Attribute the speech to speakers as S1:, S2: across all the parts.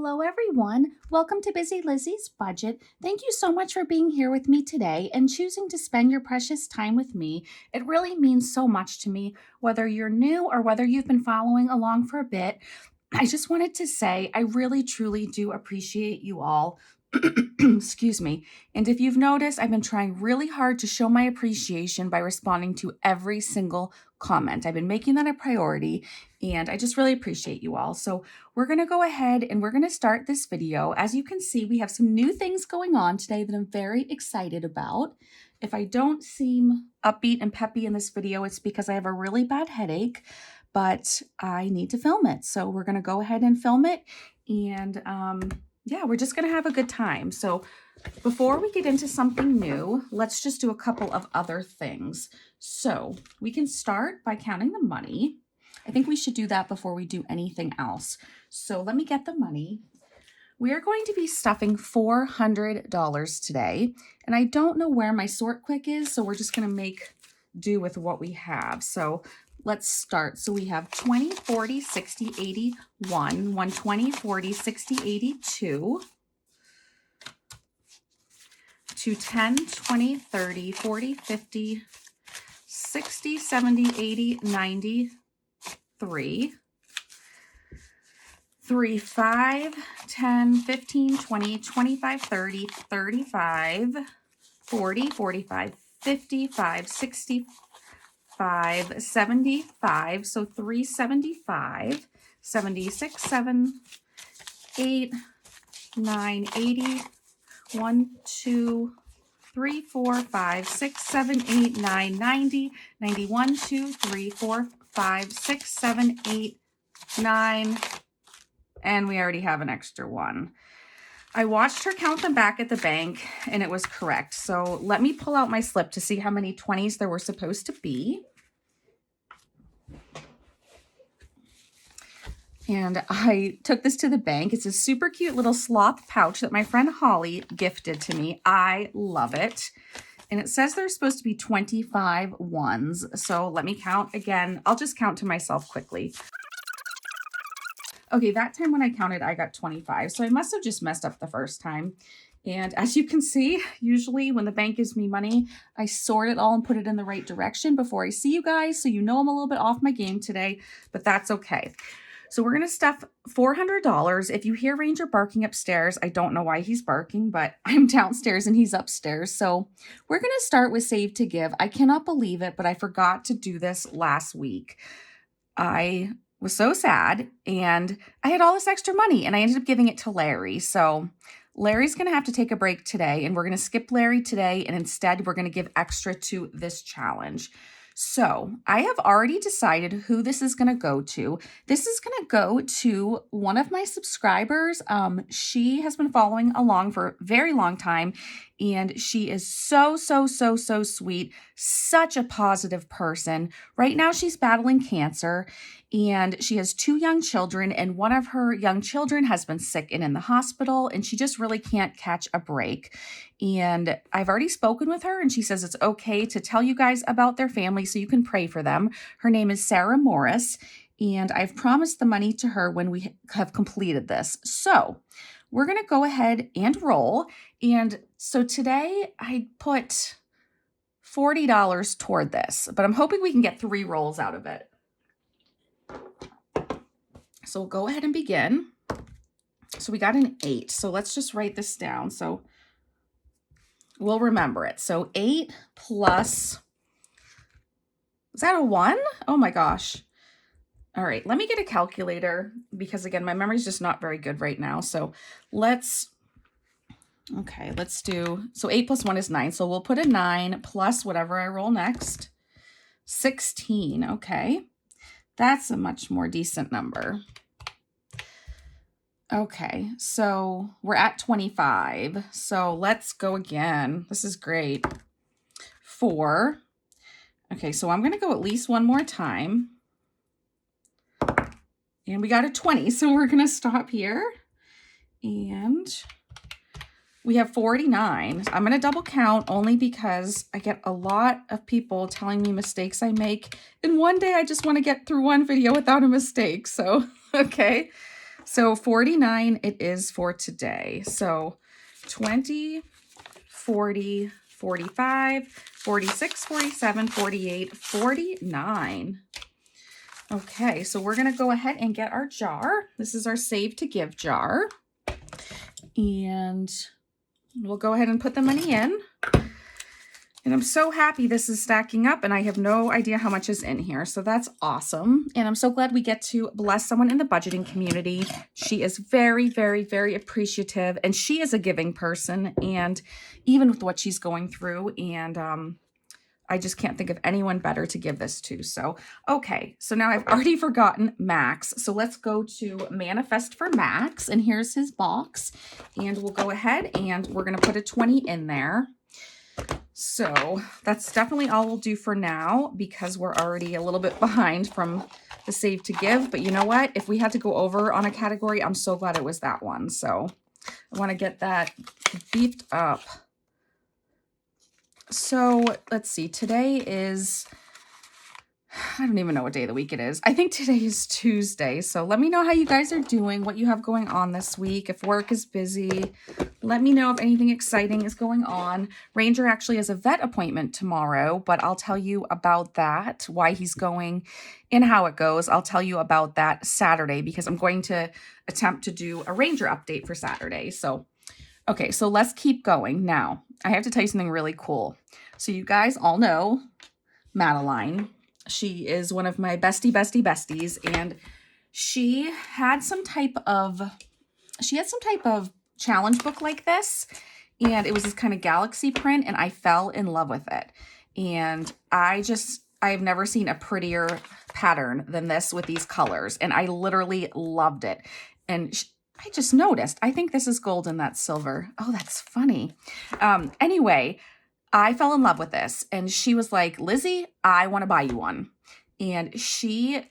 S1: Hello everyone, welcome to Busy Lizzie's Budget. Thank you so much for being here with me today and choosing to spend your precious time with me. It really means so much to me, whether you're new or whether you've been following along for a bit. I just wanted to say I really truly do appreciate you all. Excuse me. And if you've noticed, I've been trying really hard to show my appreciation by responding to every single comment. I've been making that a priority, and I just really appreciate you all. So we're going to go ahead and we're going to start this video. As you can see, we have some new things going on today that I'm very excited about. If I don't seem upbeat and peppy in this video, it's because I have a really bad headache, but I need to film it. So we're going to go ahead and film it, and yeah, we're just going to have a good time. So before we get into something new, let's just do a couple of other things. So we can start by counting the money. I think we should do that before we do anything else. So let me get the money. We are going to be stuffing $400 today, and I don't know where my sort quick is, so we're just going to make do with what we have. So let's start. So we have 20, 40, 60, 80, 120, 40, 60, 82, 10, 20, 30, 40, 50, 60, 70, 80, 90, 3, 5, 10, 15, 20, 25, 30, 35, 40, 45, 55, 65, 75, so 375, 76, 7, 8, 9, 80, 1, 2, 3, 4, 5, 6, 7, 8, 9, 90, 91, 2, 3, 4, 5, 6, 7, 8, 9, and we already have an extra one. I watched her count them back at the bank, and it was correct. So let me pull out my slip to see how many 20s there were supposed to be. And I took this to the bank. It's a super cute little sloth pouch that my friend Holly gifted to me. I love it. And it says there's supposed to be 25 ones. So let me count again. I'll just count to myself quickly. Okay, that time when I counted, I got 25. So I must have just messed up the first time. And as you can see, usually when the bank gives me money, I sort it all and put it in the right direction before I see you guys. So you know I'm a little bit off my game today, but that's okay. So we're going to stuff $400. If you hear Ranger barking upstairs, I don't know why he's barking, but I'm downstairs and he's upstairs. So we're going to start with Save to Give. I cannot believe it, but I forgot to do this last week. I was so sad, and I had all this extra money, and I ended up giving it to Larry. So Larry's going to have to take a break today, and we're going to skip Larry today, and instead we're going to give extra to this challenge. So I have already decided who this is going to go to. This is going to go to one of my subscribers. She has been following along for a very long time, and she is so sweet, such a positive person. Right now she's battling cancer, and she has 2 young children, and one of her young children has been sick and in the hospital, and she just really can't catch a break. And I've already spoken with her, and she says it's okay to tell you guys about their family so you can pray for them. Her name is Sarah Morris, and I've promised the money to her when we have completed this. So we're going to go ahead and roll. And so today I put $40 toward this, but I'm hoping we can get 3 rolls out of it. So we'll go ahead and begin. So we got an 8. So let's just write this down so we'll remember it. So 8 plus, is that a 1? Oh my gosh. All right, let me get a calculator because again, my memory's just not very good right now. So let's do, so 8 plus 1 is 9. So we'll put a 9 plus whatever I roll next. 16, okay. That's a much more decent number. Okay, so we're at 25. So let's go again. This is great. 4. Okay, so I'm going to go at least one more time. And we got a 20, so we're going to stop here. And we have 49. I'm going to double count only because I get a lot of people telling me mistakes I make. And one day I just want to get through one video without a mistake. So, okay. So 49 it is for today. So 20, 40, 45, 46, 47, 48, 49. Okay, so we're going to go ahead and get our jar. This is our Save to Give jar. And we'll go ahead and put the money in. And I'm so happy this is stacking up, and I have no idea how much is in here. So that's awesome. And I'm so glad we get to bless someone in the budgeting community. She is very, very, very appreciative, and she is a giving person, and even with what she's going through. And I just can't think of anyone better to give this to. So, okay. So now I've already forgotten Max. So let's go to Manifest for Max, and here's his box. And we'll go ahead and we're going to put a 20 in there. So that's definitely all we'll do for now, because we're already a little bit behind from the Save to Give. But you know what? If we had to go over on a category, I'm so glad it was that one. So I want to get that beefed up. So let's see. Today is, I don't even know what day of the week it is. I think today is Tuesday. So let me know how you guys are doing, what you have going on this week. If work is busy, let me know if anything exciting is going on. Ranger actually has a vet appointment tomorrow, but I'll tell you about that, why he's going and how it goes. I'll tell you about that Saturday, because I'm going to attempt to do a Ranger update for Saturday. So, okay, so let's keep going. Now, I have to tell you something really cool. So you guys all know Madeline. She is one of my besties, and she had some type of challenge book like this, and it was this kind of galaxy print, and I fell in love with it. And I've never seen a prettier pattern than this with these colors, and I literally loved it. And I just noticed, I think this is gold and that's silver. Oh, that's funny. Anyway, I fell in love with this, and she was like, Lizzy, I want to buy you one. And she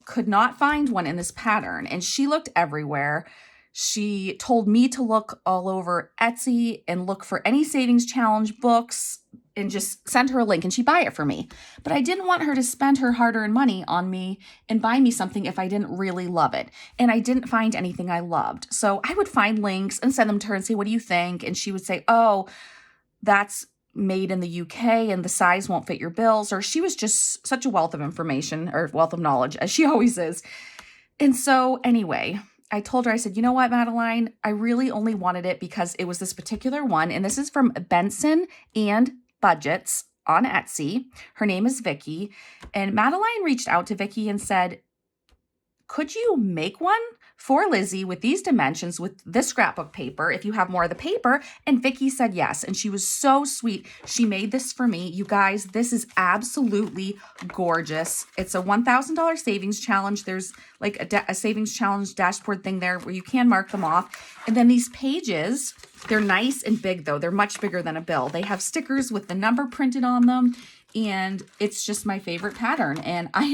S1: could not find one in this pattern, and she looked everywhere. She told me to look all over Etsy and look for any savings challenge books and just send her a link and she'd buy it for me. But I didn't want her to spend her hard-earned money on me and buy me something if I didn't really love it. And I didn't find anything I loved. So I would find links and send them to her and say, what do you think? And she would say, oh, that's made in the UK and the size won't fit your bills. Or she was just such a wealth of information, or wealth of knowledge, as she always is. And so anyway, I told her, I said, you know what, Madeline, I really only wanted it because it was this particular one. And this is from Benson and Budgets on Etsy. Her name is Vicky. And Madeline reached out to Vicky and said, could you make one for Lizzy with these dimensions, with this scrapbook paper, if you have more of the paper? And Vicky said yes. And she was so sweet. She made this for me. You guys, this is absolutely gorgeous. It's a $1,000 savings challenge. There's like a savings challenge dashboard thing there where you can mark them off. And then these pages, they're nice and big though. They're much bigger than a bill. They have stickers with the number printed on them. And it's just my favorite pattern. And I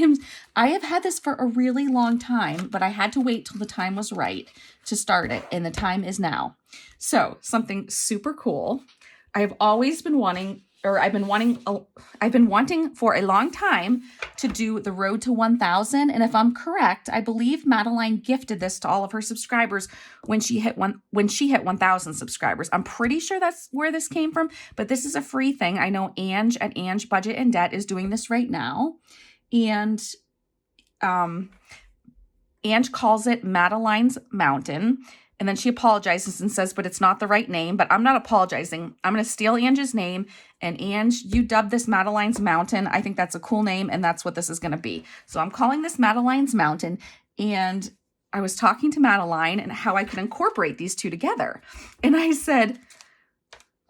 S1: have had this for a really long time, but I had to wait till the time was right to start it. And the time is now. So something super cool. I've always been wanting, or I've been wanting for a long time to do the road to 1,000. And if I'm correct, I believe Madeline gifted this to all of her subscribers when she hit 1,000 subscribers. I'm pretty sure that's where this came from, but this is a free thing. I know Ange at Ange Budget and Debt is doing this right now. And Ange calls it Madeline's Mountain. And then she apologizes and says, but it's not the right name. But I'm not apologizing. I'm going to steal Ange's name. And Ange, you dubbed this Madeline's Mountain. I think that's a cool name. And that's what this is going to be. So I'm calling this Madeline's Mountain. And I was talking to Madeline and how I could incorporate these two together. And I said,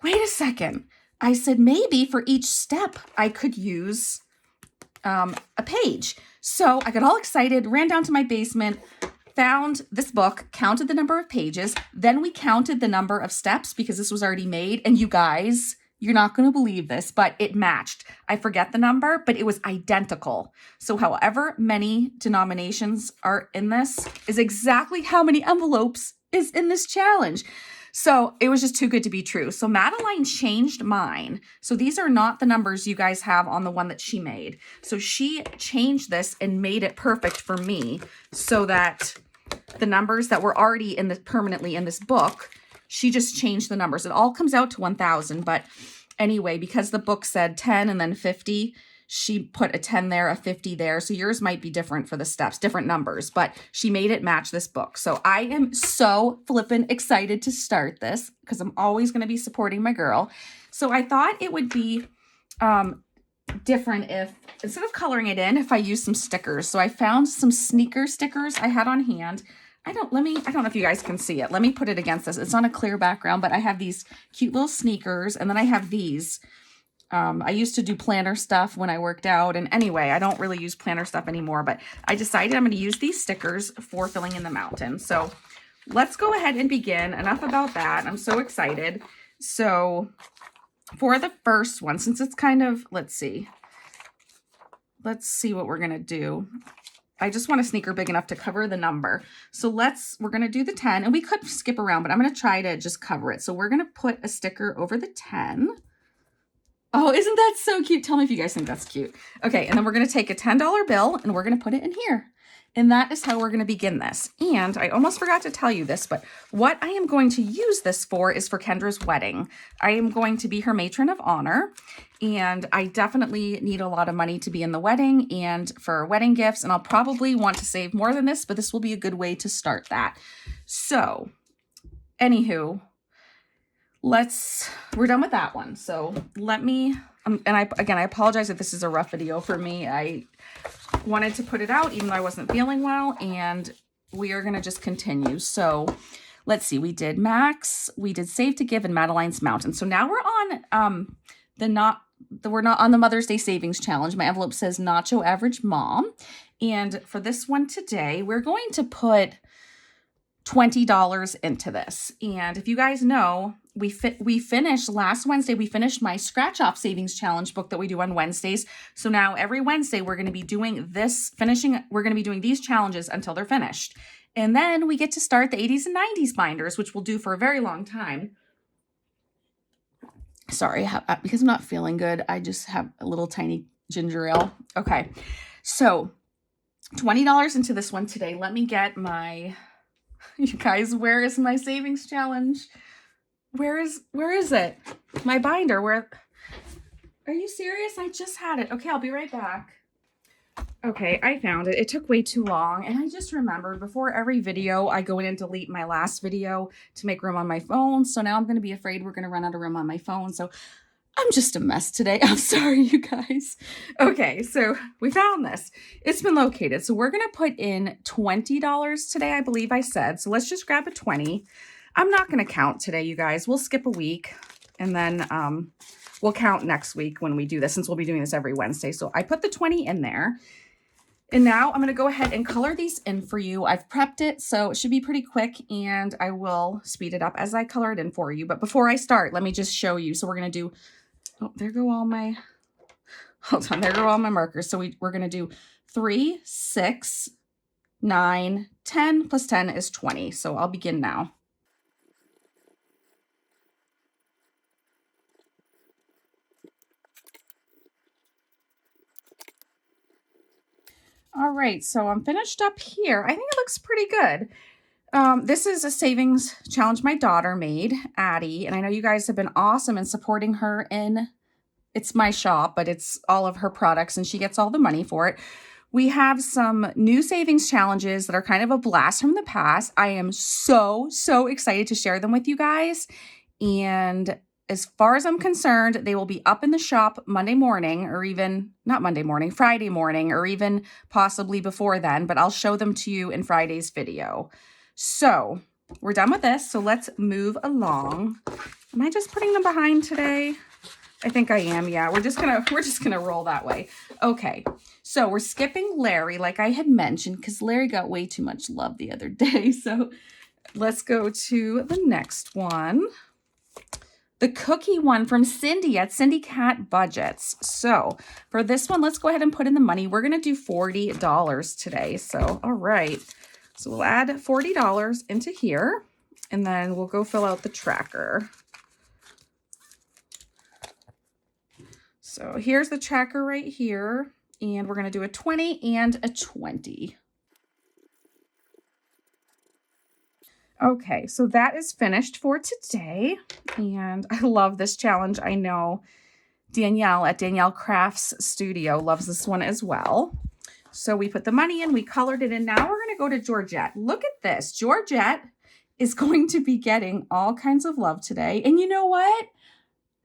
S1: wait a second. I said, maybe for each step I could use a page. So I got all excited, ran down to my basement, found this book, counted the number of pages. Then we counted the number of steps because this was already made. And you guys, you're not going to believe this, but it matched. I forget the number, but it was identical. So however many denominations are in this is exactly how many envelopes is in this challenge. So it was just too good to be true. So Madeline changed mine. So these are not the numbers you guys have on the one that she made. So she changed this and made it perfect for me so that the numbers that were already in the permanently in this book. She just changed the numbers. It all comes out to 1,000, but anyway, because the book said 10 and then 50, she put a 10 there, a 50 there. So yours might be different for the steps, different numbers, but she made it match this book. So I am so flippin' excited to start this because I'm always going to be supporting my girl. So I thought it would be different if, instead of coloring it in, if I use some stickers. So I found some sneaker stickers I had on hand. I don't know if you guys can see it. Let me put it against this. It's on a clear background, but I have these cute little sneakers, and then I have these. I used to do planner stuff when I worked out, and anyway, I don't really use planner stuff anymore, but I decided I'm going to use these stickers for filling in the mountain. So let's go ahead and begin. Enough about that. I'm so excited. So for the first one, since it's kind of, let's see what we're going to do. I just want a sneaker big enough to cover the number. So we're going to do the 10, and we could skip around, but I'm going to try to just cover it. So we're going to put a sticker over the 10. Oh, isn't that so cute? Tell me if you guys think that's cute. Okay, and then we're going to take a $10 bill and we're going to put it in here. And that is how we're going to begin this. And I almost forgot to tell you this, but what I am going to use this for is for Kendra's wedding. I am going to be her matron of honor, and I definitely need a lot of money to be in the wedding and for wedding gifts, and I'll probably want to save more than this, but this will be a good way to start that. So, anywho, we're done with that one. So let me, I apologize if this is a rough video for me. I wanted to put it out even though I wasn't feeling well, and we are going to just continue. So let's see. We did Max, we did Save to Give, and Madeline's Mountain. So now we're on we're not on the Mother's Day Savings Challenge. My envelope says Nacho Average Mom. And for this one today, we're going to put $20 into this. And if you guys know, we finished last Wednesday, we finished my Scratch Off Savings Challenge book that we do on Wednesdays. So now every Wednesday we're going to be doing we're going to be doing these challenges until they're finished. And then we get to start the 80s and 90s binders, which we'll do for a very long time. Sorry, because I'm not feeling good, I just have a little tiny ginger ale. Okay, so $20 into this one today. Let me get you guys, where is my savings challenge? Where is it? My binder, are you serious? I just had it. Okay, I'll be right back. Okay, I found it. It took way too long, and I just remembered before every video, I go in and delete my last video to make room on my phone. So now I'm going to be afraid we're going to run out of room on my phone. So I'm just a mess today. I'm sorry, you guys. Okay, so we found this. It's been located. So we're going to put in $20 today, I believe I said. So let's just grab a 20. I'm not going to count today, you guys. We'll skip a week, and then we'll count next week when we do this, since we'll be doing this every Wednesday. So I put the 20 in there. And now I'm going to go ahead and color these in for you. I've prepped it, so it should be pretty quick, and I will speed it up as I color it in for you. But before I start, let me just show you. So we're going to do, there go all my markers. So we're going to do 3, 6, 9, 10 plus 10 is 20. So I'll begin now. All right, so I'm finished up here. I think it looks pretty good. This is a savings challenge my daughter made, Addie, and I know you guys have been awesome in supporting her it's my shop, but it's all of her products, and she gets all the money for it. We have some new savings challenges that are kind of a blast from the past. I am so excited to share them with you guys, and as far as I'm concerned, they will be up in the shop Monday morning, or even not Monday morning, Friday morning, or even possibly before then, but I'll show them to you in Friday's video. So we're done with this. So let's move along. Am I just putting them behind today? I think I am. Yeah, we're just gonna roll that way. Okay. So we're skipping Larry, like I had mentioned, because Larry got way too much love the other day. So let's go to the next one. The cookie one from Cindy at Cindy Cat Budgets. So for this one, let's go ahead and put in the money. We're going to do $40 today. So, all right. So we'll add $40 into here, and then we'll go fill out the tracker. So here's the tracker right here, and we're going to do a 20 and a 20. Okay, so that is finished for today. And I love this challenge. I know Danielle at Danielle Crafts Studio loves this one as well. So we put the money in, we colored it in. Now we're going to go to Georgette. Look at this. Georgette is going to be getting all kinds of love today. And you know what?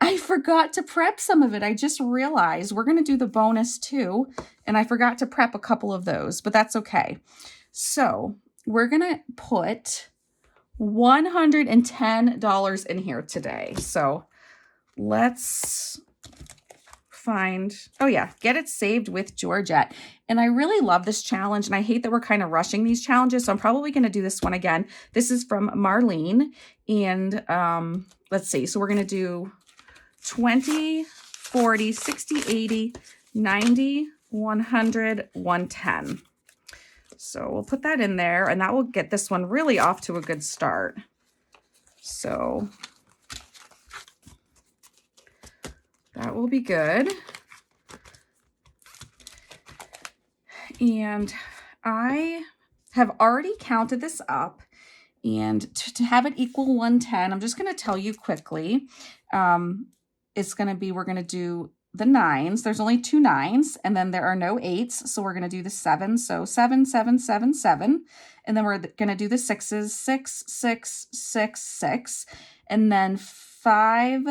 S1: I forgot to prep some of it. I just realized we're going to do the bonus too. And I forgot to prep a couple of those, but that's okay. So we're going to put $110 in here today. So let's find, oh yeah, get it saved with Georgette. And I really love this challenge, and I hate that we're kind of rushing these challenges, so I'm probably going to do this one again. This is from Marlene, and let's see. So we're going to do 20, 40, 60, 80, 90, 100, 110. So we'll put that in there, and that will get this one really off to a good start. So that will be good. And I have already counted this up, and to have it equal 110, I'm just going to tell you quickly. It's going to be, we're going to do the 9s. There's only 2 9s, and then there are no 8s. So we're going to do the 7. So 7, 7, 7, 7. And then we're going to do the 6s, 6, 6, 6, 6. And then 5,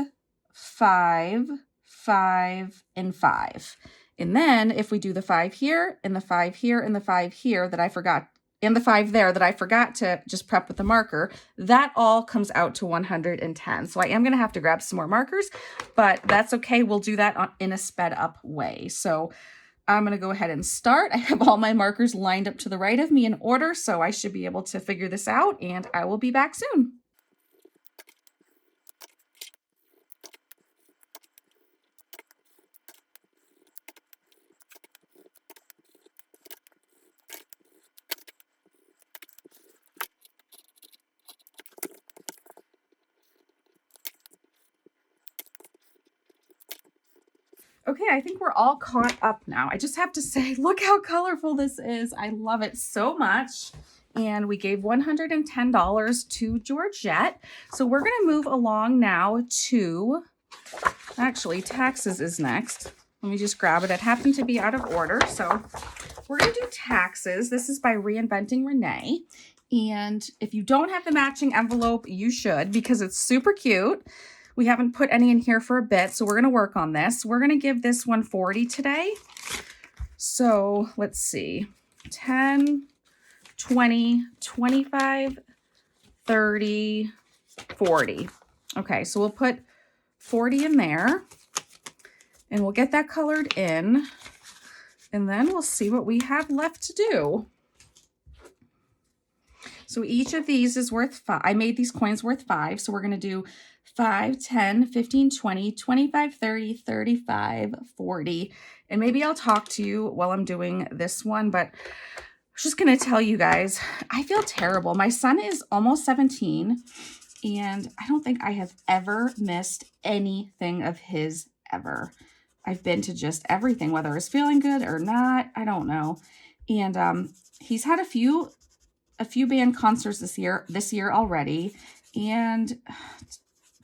S1: 5, 5, and 5. And then if we do the 5 here, and the 5 here, and the 5 here that I forgot, and the 5 there that I forgot to just prep with the marker, that all comes out to 110. So I am going to have to grab some more markers, but that's okay. We'll do that in a sped up way. So I'm going to go ahead and start. I have all my markers lined up to the right of me in order, so I should be able to figure this out, and I will be back soon. Okay, I think we're all caught up now. I just have to say, look how colorful this is. I love it so much. And we gave $110 to Georgette. So we're going to move along now to, actually, taxes is next. Let me just grab it. It happened to be out of order. So we're going to do taxes. This is by Reinventing Renee. And if you don't have the matching envelope, you should, because it's super cute. We haven't put any in here for a bit, so we're going to work on this. We're going to give this one 40 today. So let's see, 10, 20, 25, 30, 40. Okay, so we'll put 40 in there, and we'll get that colored in, and then we'll see what we have left to do. So each of these is worth 5. I made these coins worth 5, so we're going to do 5, 10, 15, 20, 25, 30, 35, 40. And maybe I'll talk to you while I'm doing this one, but I was just going to tell you guys, I feel terrible. My son is almost 17, and I don't think I have ever missed anything of his ever. I've been to just everything, whether it's feeling good or not, I don't know. And he's had a few band concerts this year already, and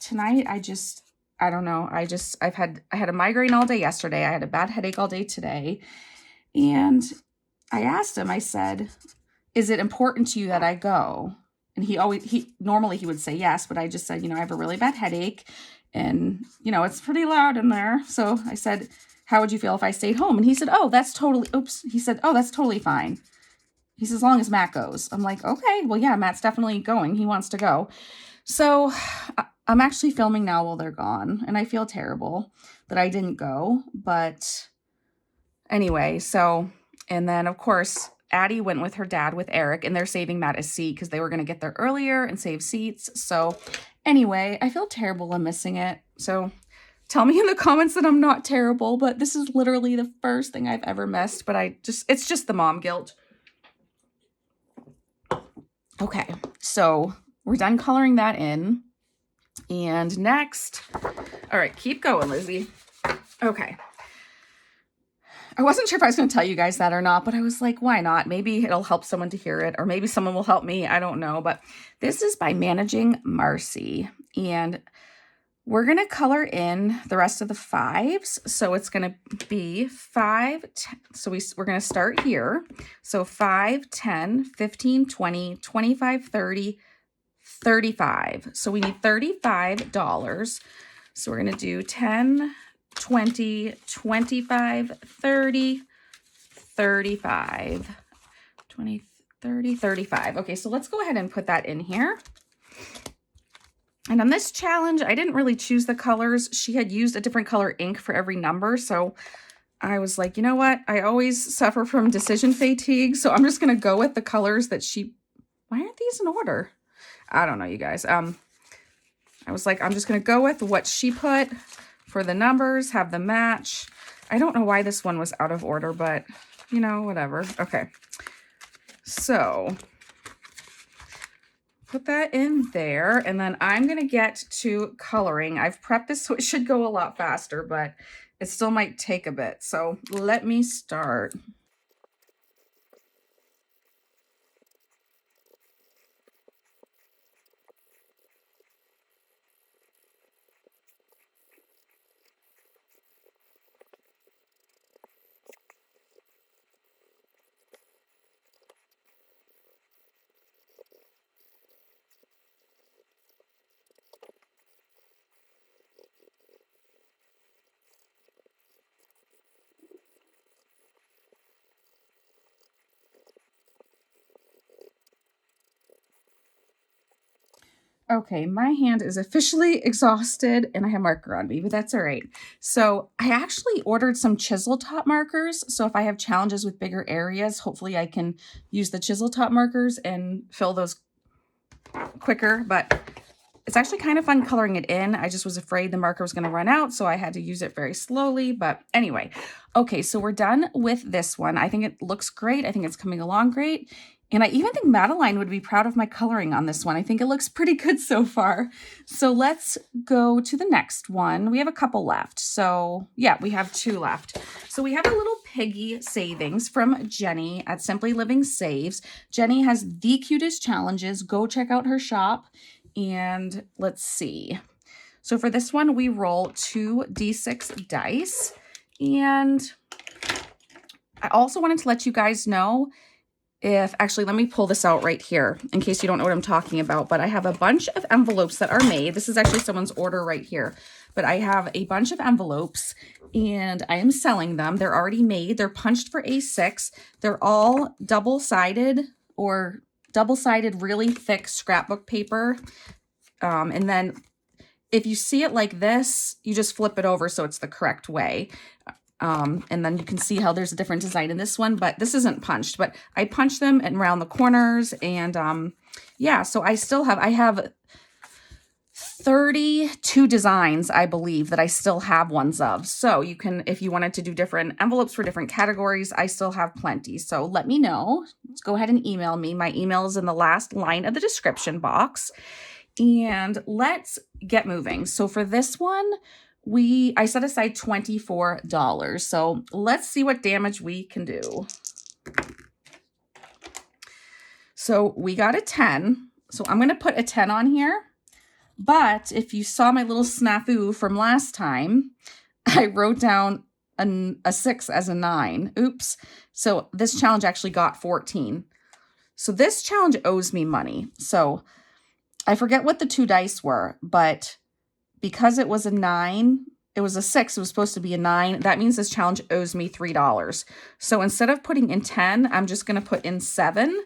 S1: tonight I don't know. I had a migraine all day yesterday. I had a bad headache all day today. And I asked him, I said, is it important to you that I go? And normally he would say yes, but I just said, I have a really bad headache, and, it's pretty loud in there. So I said, how would you feel if I stayed home? And he said, oh, that's totally fine. He says, as long as Matt goes. I'm like, okay, well, yeah, Matt's definitely going. He wants to go. So I'm actually filming now while they're gone, and I feel terrible that I didn't go. But anyway, and then, of course, Addie went with her dad with Eric, and they're saving Matt a seat because they were going to get there earlier and save seats. So anyway, I feel terrible. I'm missing it. So tell me in the comments that I'm not terrible, but this is literally the first thing I've ever missed. But it's just the mom guilt. Okay, so we're done coloring that in. And next, all right, keep going, Lizzy. Okay. I wasn't sure if I was going to tell you guys that or not, but I was like, why not? Maybe it'll help someone to hear it, or maybe someone will help me. I don't know. But this is by Managing Marcy. And we're going to color in the rest of the fives. So it's going to be 5, 10. So we're going to start here. So 5, 10, 15, 20, 25, 30, 35. So we need $35. So we're going to do 10, 20, 25, 30, 35, 20, 30, 35. Okay, so let's go ahead and put that in here. And on this challenge, I didn't really choose the colors. She had used a different color ink for every number. So I was like, you know what? I always suffer from decision fatigue. So I'm just going to go with the colors that she... Why aren't these in order? I don't know, you guys. I was like, I'm just going to go with what she put for the numbers, have them match. I don't know why this one was out of order, but, you know, whatever. Okay. So... put that in there, and then I'm going to get to coloring. I've prepped this so it should go a lot faster, but it still might take a bit. So let me start. Okay, my hand is officially exhausted and I have marker on me, but that's all right. So I actually ordered some chisel top markers. So if I have challenges with bigger areas, hopefully I can use the chisel top markers and fill those quicker. But it's actually kind of fun coloring it in. I just was afraid the marker was going to run out, so I had to use it very slowly. But anyway, okay, so we're done with this one. I think it looks great. I think it's coming along great. And I even think Madeline would be proud of my coloring on this one. I think it looks pretty good so far. So let's go to the next one. We have a couple left. So yeah, we have 2 left. So we have a little piggy savings from Jenny at Simply Living Saves. Jenny has the cutest challenges. Go check out her shop. And let's see. So for this one, we roll 2d6 dice. And I also wanted to let you guys know actually, let me pull this out right here in case you don't know what I'm talking about, but I have a bunch of envelopes that are made. This is actually someone's order right here, but I have a bunch of envelopes and I am selling them. They're already made. They're punched for A6. They're all double-sided or double-sided, really thick scrapbook paper. And then if you see it like this, you just flip it over so it's the correct way. And then you can see how there's a different design in this one, but this isn't punched, but I punched them and around the corners. And yeah, so I have 32 designs, I believe, that I still have ones of. So you can, if you wanted to do different envelopes for different categories, I still have plenty. So let me know. Let's go ahead and email me. My email is in the last line of the description box. And let's get moving. So for this one, I set aside $24. So let's see what damage we can do. So we got a 10. So I'm going to put a 10 on here. But if you saw my little snafu from last time, I wrote down a 6 as a 9. Oops. So this challenge actually got 14. So this challenge owes me money. So I forget what the 2 dice were, but because it was a 9, it was a 6, it was supposed to be a 9. That means this challenge owes me $3. So instead of putting in 10, I'm just going to put in 7,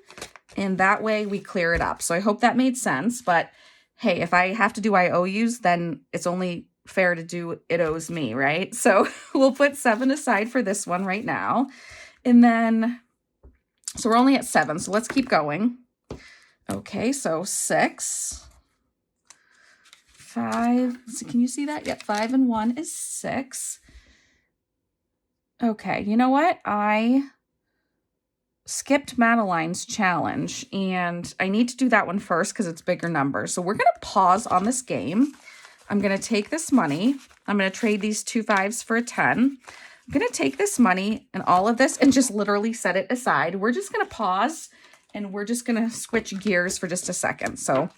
S1: and that way we clear it up. So I hope that made sense, but hey, if I have to do IOUs, then it's only fair to do it owes me, right? So we'll put 7 aside for this one right now. And then, so we're only at 7, so let's keep going. Okay, so 6, 5, so can you see that? Yep, 5 and 1 is 6. Okay, you know what? I skipped Madeline's challenge, and I need to do that one first because it's bigger numbers. So we're going to pause on this game. I'm going to take this money. I'm going to trade these 2 5s for a 10. I'm going to take this money and all of this and just literally set it aside. We're just going to pause and we're just going to switch gears for just a second. So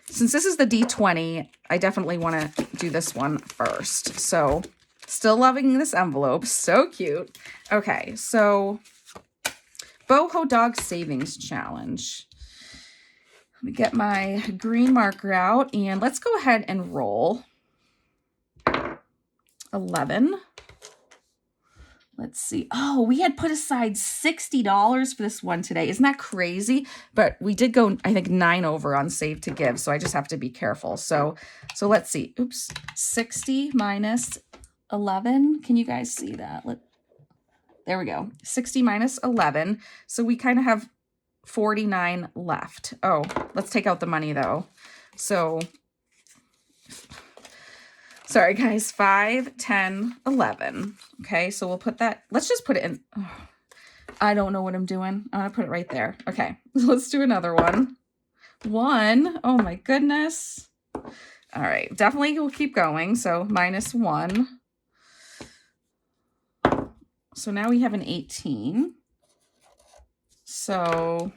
S1: since this is the D20, I definitely want to do this one first. So still loving this envelope. So cute. Okay, so Boho Dog Savings Challenge. Let me get my green marker out and let's go ahead and roll 11. Let's see. Oh, we had put aside $60 for this one today. Isn't that crazy? But we did go, I think, 9 over on Save to Give. So I just have to be careful. So let's see. Oops. 60 minus 11. Can you guys see that? There we go. 60 minus 11. So we kind of have 49 left. Oh, let's take out the money though. So sorry guys, 5, 10, 11. Okay, so we'll put that, let's just put it in. Oh, I don't know what I'm doing. I'm gonna put it right there. Okay, let's do another one. 1, oh my goodness. All right, definitely we'll keep going. So minus 1. So now we have an 18. So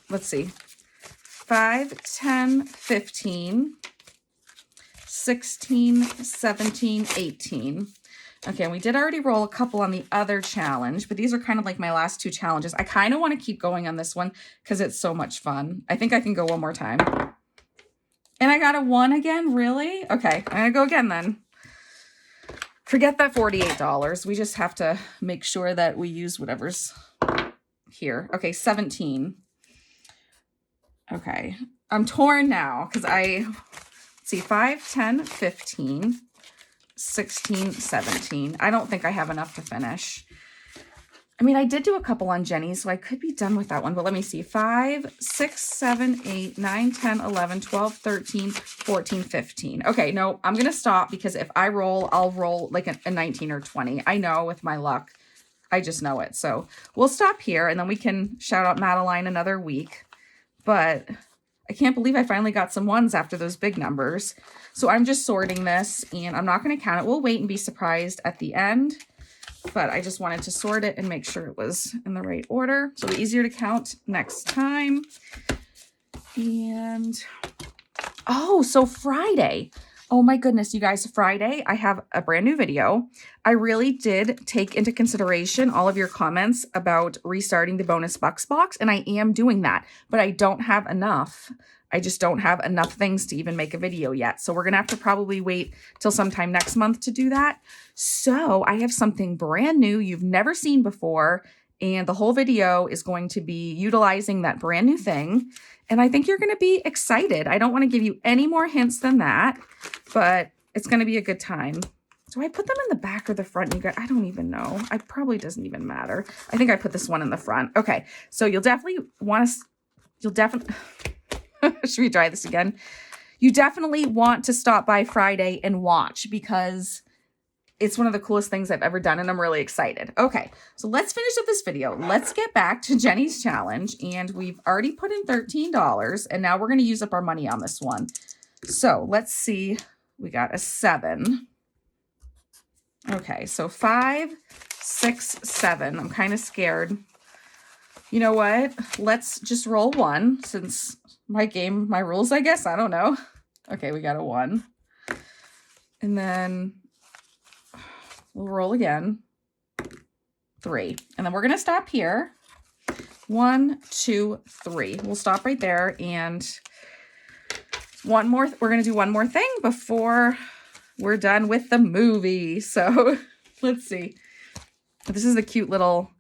S1: let's see. 5, 10, 15. 16, 17, 18. Okay, we did already roll a couple on the other challenge, but these are kind of like my last 2 challenges. I kind of want to keep going on this one because it's so much fun. I think I can go one more time. And I got a 1 again, really? Okay, I'm gonna go again then. Forget that $48. We just have to make sure that we use whatever's here. Okay, 17. Okay, I'm torn now because see, 5, 10, 15, 16, 17. I don't think I have enough to finish. I mean, I did do a couple on Jenny, so I could be done with that one, but let me see. 5, 6, 7, 8, 9, 10, 11, 12, 13, 14, 15. Okay, no, I'm going to stop because if I roll, I'll roll like a 19 or 20. I know with my luck. I just know it. So we'll stop here and then we can shout out Madeline another week. But I can't believe I finally got some 1s after those big numbers. So I'm just sorting this and I'm not going to count it. We'll wait and be surprised at the end. But I just wanted to sort it and make sure it was in the right order. So it'll be easier to count next time. And, oh, so Friday. Oh my goodness, you guys, Friday, I have a brand new video. I really did take into consideration all of your comments about restarting the bonus bucks box, and I am doing that, but I don't have enough. I just don't have enough things to even make a video yet. So we're going to have to probably wait till sometime next month to do that. So I have something brand new you've never seen before, and the whole video is going to be utilizing that brand new thing. And I think you're going to be excited. I don't want to give you any more hints than that, but it's going to be a good time. Do I put them in the back or the front? You guys, I don't even know. It probably doesn't even matter. I think I put this one in the front. Okay. So you'll definitely want to, should we try this again? You definitely want to stop by Friday and watch because it's one of the coolest things I've ever done and I'm really excited. Okay, so let's finish up this video. Let's get back to Jenny's challenge, and we've already put in $13 and now we're going to use up our money on this one. So let's see. We got a 7. Okay, so 5, 6, 7. I'm kind of scared. You know what? Let's just roll 1 since my rules, I guess. I don't know. Okay, we got a 1. And then we'll roll again. 3. And then we're going to stop here. 1, 2, 3. We'll stop right there. And one more. We're going to do one more thing before we're done with the movie. So let's see. This is the cute little,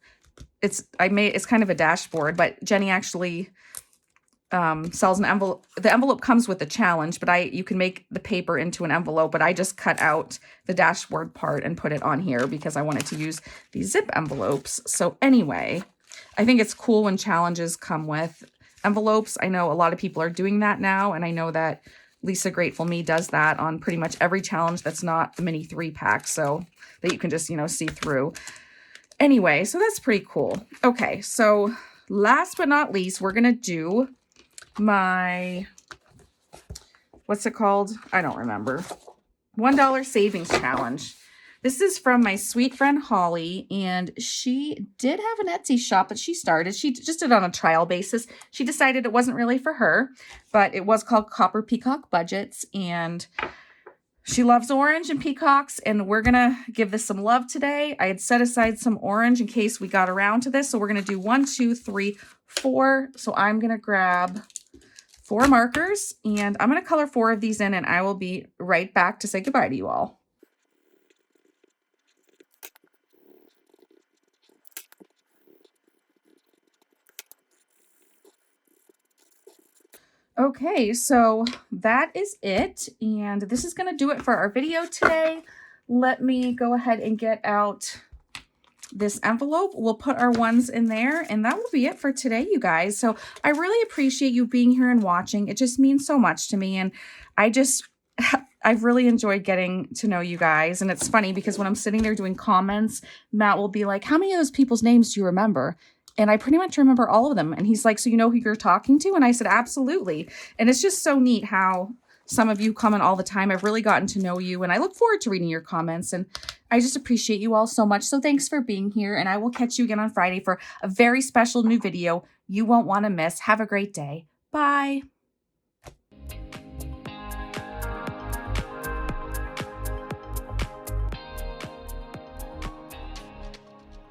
S1: it's kind of a dashboard, but Jenny actually sells an envelope. The envelope comes with the challenge, but you can make the paper into an envelope, but I just cut out the dashboard part and put it on here because I wanted to use these zip envelopes. So anyway, I think it's cool when challenges come with envelopes. I know a lot of people are doing that now, and I know that Lisa Grateful Me does that on pretty much every challenge that's not the mini 3-pack, so that you can just, see through. Anyway, so that's pretty cool. Okay, so last but not least, we're going to do my, what's it called? I don't remember. $1 savings challenge. This is from my sweet friend Holly, and she did have an Etsy shop that she started. She just did it on a trial basis. She decided it wasn't really for her, but it was called Copper Peacock Budgets, and she loves orange and peacocks, and we're going to give this some love today. I had set aside some orange in case we got around to this, so we're going to do 1, 2, 3, 4. So I'm going to grab 4 markers, and I'm going to color 4 of these in, and I will be right back to say goodbye to you all. Okay, so that is it, and this is going to do it for our video today. Let me go ahead and get out this envelope. We'll put our ones in there, and that will be it for today, you guys. So I really appreciate you being here and watching. It just means so much to me, and I've really enjoyed getting to know you guys. And it's funny because when I'm sitting there doing comments, Matt will be like, how many of those people's names do you remember? And I pretty much remember all of them. And he's like, so you know who you're talking to? And I said, absolutely. And it's just so neat how some of you comment all the time. I've really gotten to know you, and I look forward to reading your comments. And I just appreciate you all so much. So thanks for being here. And I will catch you again on Friday for a very special new video you won't want to miss. Have a great day. Bye.